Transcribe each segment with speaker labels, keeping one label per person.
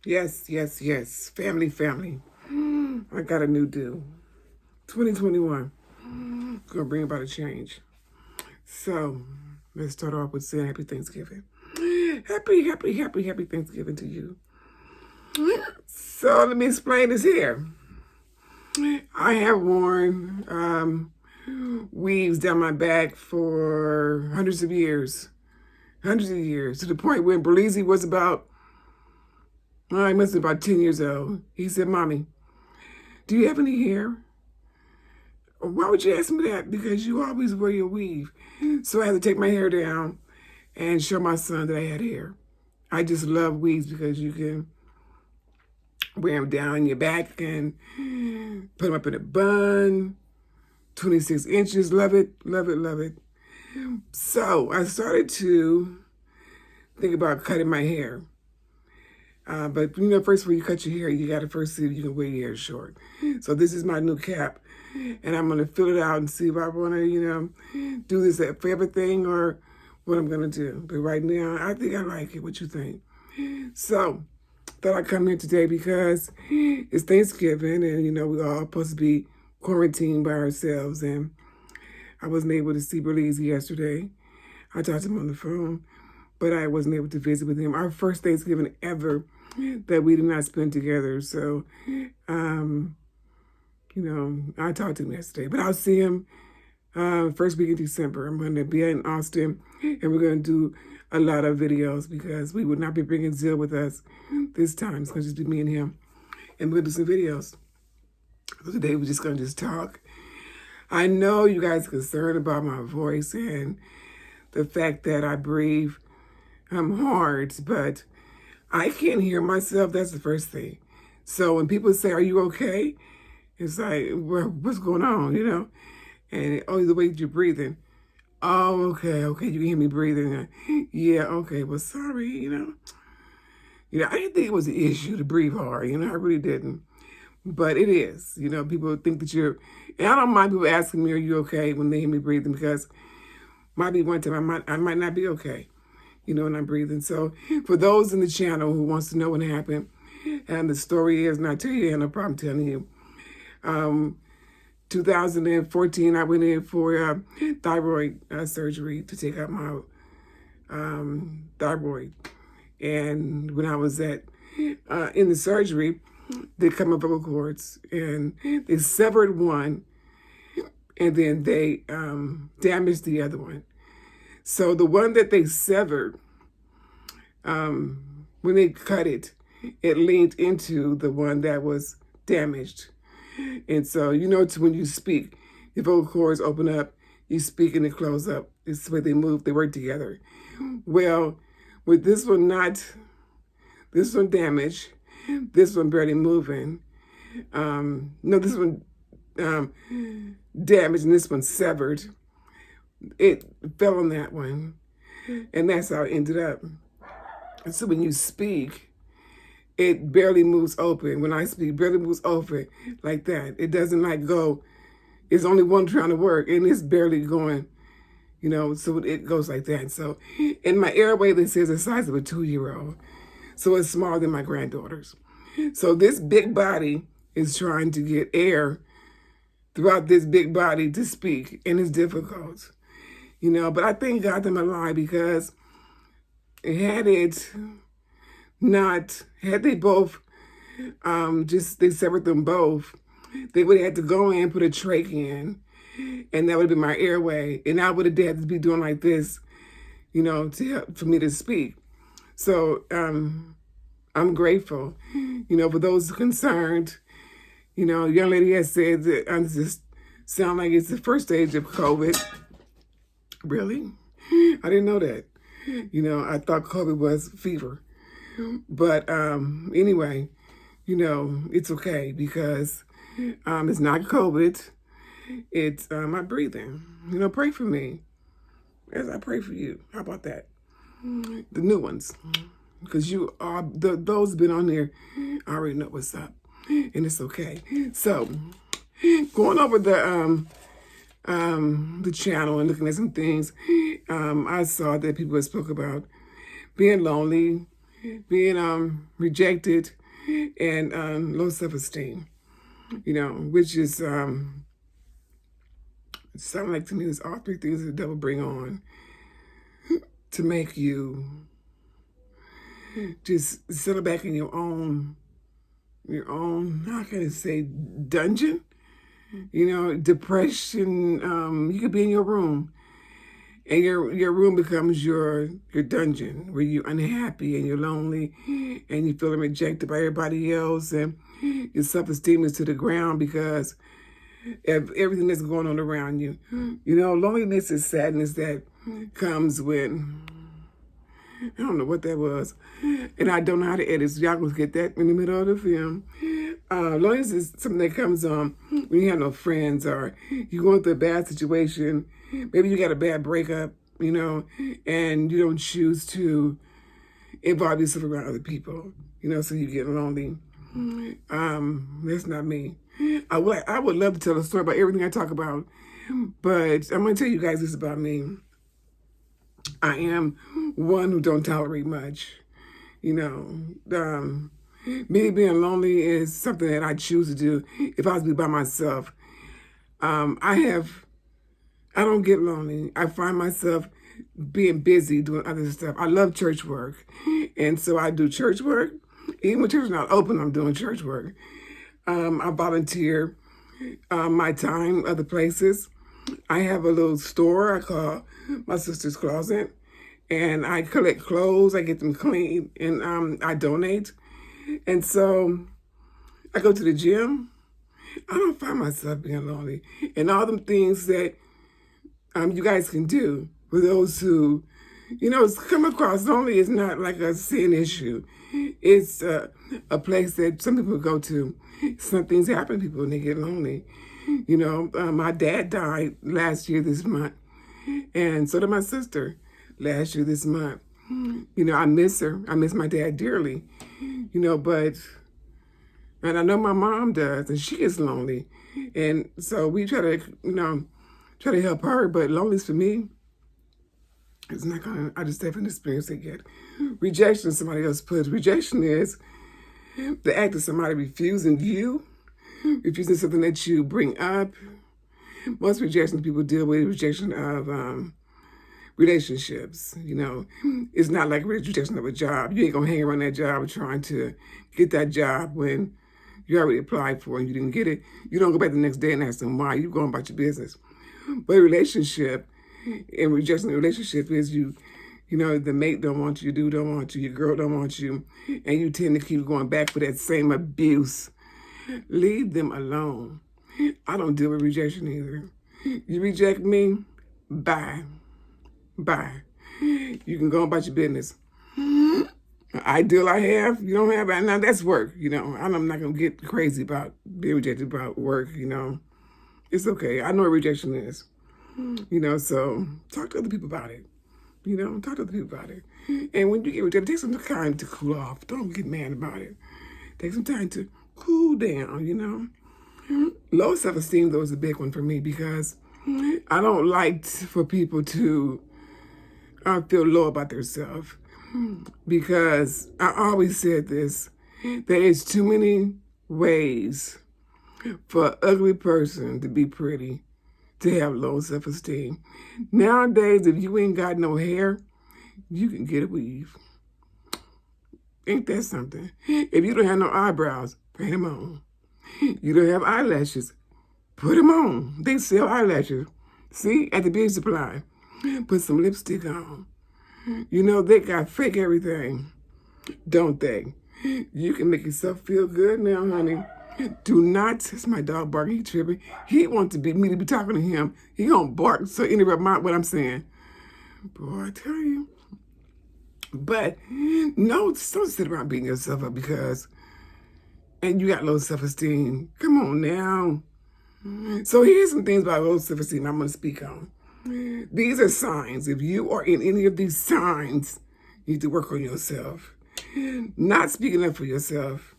Speaker 1: Yes, yes, yes. Family, family. I got a new do. 2021. Gonna bring about a change. So, let's start off with saying Happy Thanksgiving. Happy Thanksgiving to you. So, let me explain this here. I have worn weaves down my back for hundreds of years. Hundreds of years. To the point when Berlizzi was about, he must have been about 10 years old. He said, Mommy, do you have any hair? Why would you ask me that? Because you always wear your weave. So I had to take my hair down and show my son that I had hair. I just love weaves because you can wear them down your back and put them up in a bun. 26 inches. Love it, love it, love it. So I started to think about cutting my hair. But, first when you cut your hair, you got to first see if you can wear your hair short. So this is my new cap. And I'm going to fill it out and see if I want to, do this for everything or what I'm going to do. But right now, I think I like it. What you think? So, thought I'd come here today because it's Thanksgiving and, we're all supposed to be quarantined by ourselves. And I wasn't able to see Berlizzi yesterday. I talked to him on the phone, but I wasn't able to visit with him. Our first Thanksgiving ever that we did not spend together. So, I talked to him yesterday, but I'll see him first week in December. I'm going to be in Austin, and we're going to do a lot of videos because we would not be bringing Zill with us this time. It's going to just be me and him, and we're going to do some videos. So today we're just going to talk. I know you guys are concerned about my voice and the fact that I breathe hard, but I can't hear myself. That's the first thing. So when people say, "Are you okay?" It's like, well, what's going on, And, the way you're breathing. Oh, okay, you can hear me breathing. Yeah, okay, well, sorry, I didn't think it was an issue to breathe hard, I really didn't. But it is, people think that and I don't mind people asking me, are you okay, when they hear me breathing, because might be one time I might not be okay, when I'm breathing. So for those in the channel who wants to know what happened, and the story is, and I tell you, I have no problem telling you, 2014, I went in for thyroid surgery to take out my thyroid. And when I was in the surgery, they cut my vocal cords and they severed one, and then they damaged the other one. So the one that they severed, when they cut it, it leaned into the one that was damaged. And so, when you speak, your vocal cords open up, you speak and they close up. It's the way they move, they work together. Well, with this one damaged, this one barely moving. This one damaged and this one severed. It fell on that one. And that's how it ended up. And so when you speak, it barely moves open. When I speak, barely moves open like that. It doesn't go, it's only one trying to work and it's barely going, so it goes like that. So in my airway, this is the size of a 2-year-old. So it's smaller than my granddaughter's. So this big body is trying to get air throughout this big body to speak, and it's difficult, but I thank God that I'm alive because had they both, they severed them both, they would have had to go in and put a trach in, and that would have been my airway, and I would have had to be doing like this, for me to speak. So I'm grateful, for those concerned. A young lady has said that I just sound like it's the first stage of COVID. Really? I didn't know that. I thought COVID was fever. But anyway, it's okay because it's not COVID. It's my breathing. Pray for me as I pray for you. How about that? The new ones. Because those been on there, I already know what's up. And it's okay. So, going over the channel and looking at some things, I saw that people had spoke about being lonely, being rejected, and low self-esteem. You know, which is sound like to me is all three things the devil bring on to make you just settle back in your own, how can I say, dungeon? You know, depression. You could be in your room, and your room becomes your dungeon, where you're unhappy and you're lonely, and you feel rejected by everybody else, and your self-esteem is to the ground because of everything that's going on around you. You know, loneliness is sadness that comes when, I don't know what that was, and I don't know how to edit, so y'all gonna get that in the middle of the film. Loneliness is something that comes on when you have no friends, or you're going through a bad situation. Maybe you got a bad breakup, you know, and you don't choose to involve yourself around other people, you know, so you get lonely. That's not me. I would love to tell a story about everything I talk about, but I'm going to tell you guys this about me. I am one who don't tolerate much, you know. Me being lonely is something that I choose to do if I was to be by myself. I don't get lonely. I find myself being busy doing other stuff. I love church work. And so I do church work. Even when church is not open, I'm doing church work. I volunteer my time other places. I have a little store I call my sister's closet. And I collect clothes. I get them clean. And I donate. And so I go to the gym. I don't find myself being lonely. And all them things that you guys can do for those who, you know, come across lonely is not like a sin issue. It's a place that some people go to. Some things happen to people when they get lonely. You know, my dad died last year this month. And so did my sister last year this month. You know, I miss her. I miss my dad dearly. You know, and I know my mom does, and she gets lonely. And so we try to, you know, help her, but loneliness for me, it's not gonna, I just haven't experienced it yet. Rejection, somebody else puts. Rejection is the act of somebody refusing something that you bring up. Most rejection people deal with rejection of relationships. You know, it's not like rejection of a job. You ain't gonna hang around that job trying to get that job when you already applied for it and you didn't get it. You don't go back the next day and ask them why. You're going about your business. But a relationship, and rejection in a relationship is you know, the mate don't want you, dude don't want you, your girl don't want you, and you tend to keep going back for that same abuse. Leave them alone. I don't deal with rejection either. You reject me, bye. Bye. You can go about your business. Ideal I have, you don't have, now that's work, you know. I'm not going to get crazy about being rejected about work, you know. It's okay. I know what rejection is, you know, so talk to other people about it. You know, talk to other people about it. And when you get rejected, take some time to cool off. Don't get mad about it. Take some time to cool down, you know. Low self-esteem, though, is a big one for me because I don't like for people to feel low about themselves. Because I always said this, there is too many ways for an ugly person to be pretty, to have low self-esteem. Nowadays, if you ain't got no hair, you can get a weave. Ain't that something? If you don't have no eyebrows, paint them on. You don't have eyelashes, put them on. They sell eyelashes. See, at the beauty supply. Put some lipstick on. You know, they got fake everything, don't they? You can make yourself feel good now, honey. Do not, it's my dog barking, he tripping. He wants me to be talking to him. He gonna bark, so interrupt what I'm saying. Boy, I tell you. But no, don't sit around beating yourself up and you got low self-esteem. Come on now. So here's some things about low self-esteem I'm gonna speak on. These are signs. If you are in any of these signs, you need to work on yourself. Not speaking up for yourself.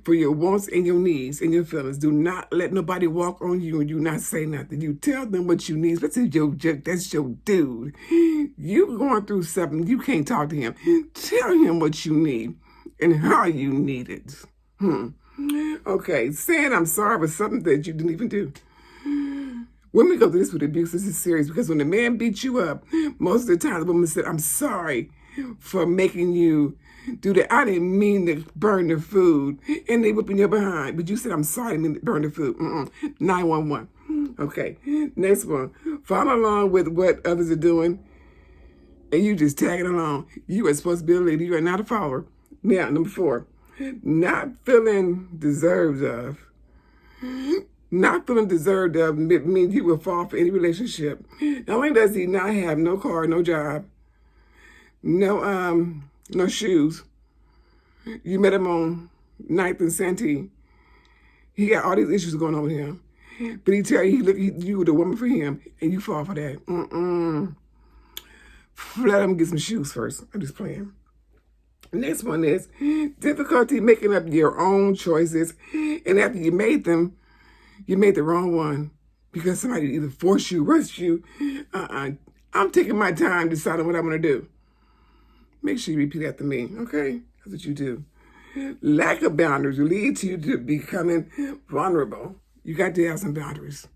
Speaker 1: for your wants and your needs and your feelings. Do not let nobody walk on you and you not say nothing. You tell them what you need, especially if that's your dude. You going through something, you can't talk to him. Tell him what you need and how you need it. Okay, saying I'm sorry for something that you didn't even do. Women go through this with abuse. This is serious because when the man beats you up, most of the time the woman said, I'm sorry for making you do that. I didn't mean to burn the food. And they whipping your behind. But you said, I'm sorry, I didn't mean to burn the food. 911. Okay, next one. Follow along with what others are doing and you just tagging along. You are supposed to be a leader. You are not a follower. Now, number 4. Not feeling deserved of. Not feeling deserved of means he will fall for any relationship. Not only does he not have no car, no job, no shoes. You met him on 9th and Santee. He got all these issues going on with him. But he tell you, you were the woman for him, and you fall for that. Let him get some shoes first. I'm just playing. Next one is difficulty making up your own choices. And after you made them, you made the wrong one because somebody either forced you, rushed you. I'm taking my time deciding what I'm going to do. Make sure you repeat after me, okay? That's what you do. Lack of boundaries will lead to you to becoming vulnerable. You got to have some boundaries.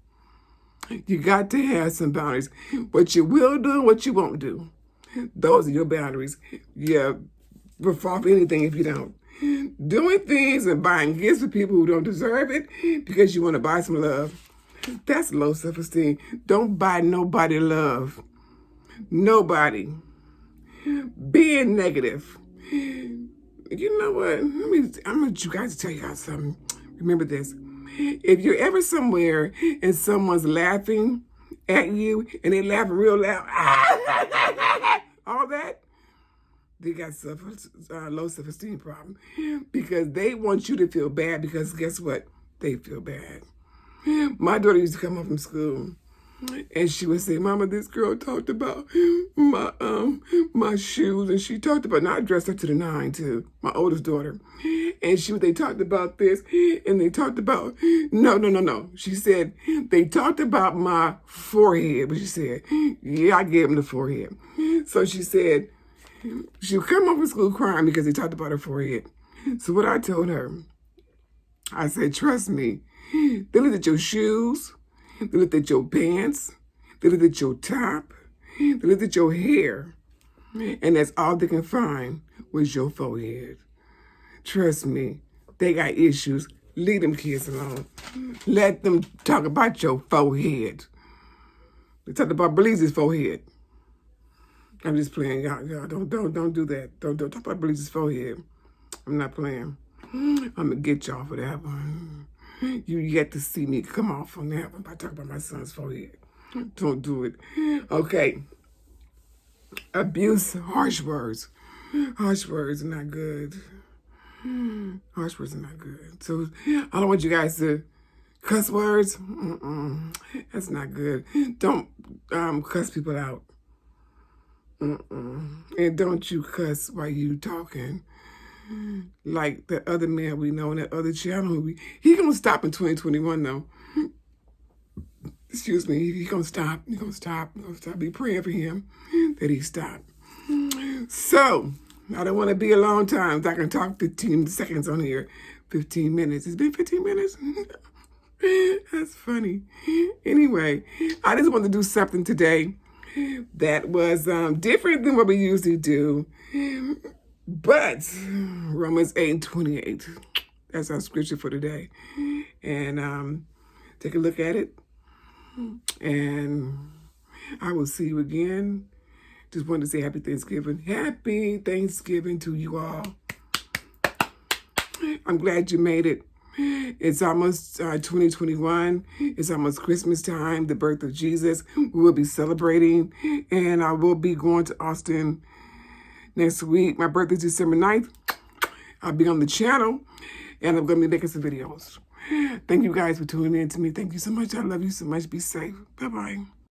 Speaker 1: You got to have some boundaries. What you will do and what you won't do. Those are your boundaries. Yeah, will fall for anything if you don't. Doing things and buying gifts for people who don't deserve it because you want to buy some love. That's low self-esteem. Don't buy nobody love. Nobody. Being negative. You know what? I'm going to you guys tell you guys something. Remember this. If you're ever somewhere and someone's laughing at you and they laughing real loud, all that, they got low self-esteem problem because they want you to feel bad because guess what? They feel bad. My daughter used to come home from school and she would say, Mama, this girl talked about my shoes and she talked about, and I dressed her to the 9 too, my oldest daughter. And they talked about this and they talked about, no. She said, they talked about my forehead, but she said, yeah, I gave them the forehead. So she said, she would come home from school crying because they talked about her forehead. So what I told her, I said, trust me, they looked at your shoes, they looked at your pants, they looked at your top, they looked at your hair, and that's all they can find was your forehead. Trust me, they got issues. Leave them kids alone. Let them talk about your forehead. They talked about Belize's forehead. I'm just playing, y'all. Don't do that. Don't talk about Belize's forehead. I'm not playing. I'm gonna get y'all for that one. You yet to see me come off on that one by talking about my son's forehead. Don't do it. Okay. Abuse, harsh words. Harsh words are not good. Harsh words are not good. So I don't want you guys to cuss words. That's not good. Don't cuss people out. And don't you cuss while you talking. Like the other man we know on that other channel. He gonna stop in 2021 though. Excuse me. He gonna stop. He gonna stop. Be praying for him that he stop. So I don't want to be a long time. I can talk 15 seconds on here. 15 minutes. It's been 15 minutes. That's funny. Anyway, I just wanted to do something today that was different than what we usually do. But Romans 8:28, that's our scripture for today. And take a look at it. And I will see you again. Just wanted to say happy Thanksgiving. Happy Thanksgiving to you all. I'm glad you made it. It's almost 2021. It's almost Christmas time, the birth of Jesus. We will be celebrating. And I will be going to Austin next week. My birthday is December 9th. I'll be on the channel. And I'm going to be making some videos. Thank you guys for tuning in to me. Thank you so much. I love you so much. Be safe. Bye-bye.